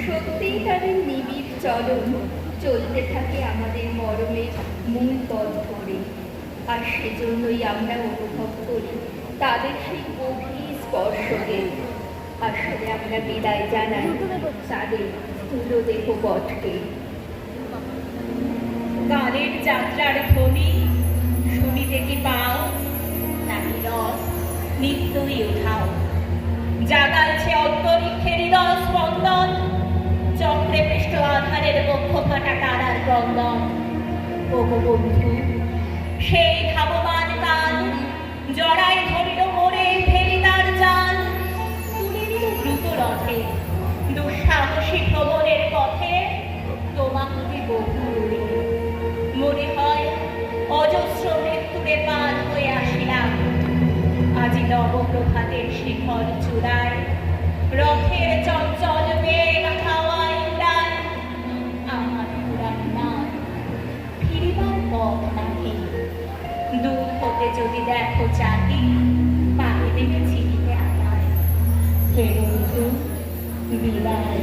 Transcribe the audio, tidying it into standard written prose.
সত্যিকারের নিবিড় চলন চলতে থাকে আমাদের মরমের মূল পথ ধরে, আর সেজন্যই আমরা অনুভব করি তাদের সেই গভীর স্পর্শকে। আসলে আমরা বিদায় জানাই তাদের স্থূল দেহ পথকে। গানের যাত্রার ধ্বনি শুনিতে কি পাও, নাকি রস নিত্যই উঠাও? জাগালছে অন্তরিক্ষের হৃদয় স্পন্দন, চক্রে পৃষ্ঠ আধারের বক্ষ ফাটা তারার ক্রন্দন। ওগো বন্ধু, সেই ধাবমান কাল জড়াই ধরিল মোরে ফেরি তার জাল, তুলে নিল দ্রুত রথে দুঃসাহসী ভ্রমণের পথে তোমাকে বহু দূরে। মনে হয় অজস্র মৃত্যুরে পার হয়ে আসিলাম, আজি নবপ্রভাতের শিখর চূড়ায় রথের চঞ্চল বেগ হাওয়ায় উড়ায়। আমার পুরাণ নাম ফিরিবার পথ নাহি, দূর হতে যদি দেখো চাহি পায়ে দেবে চিনিতে আমায়। হে বন্ধু, বিদায়।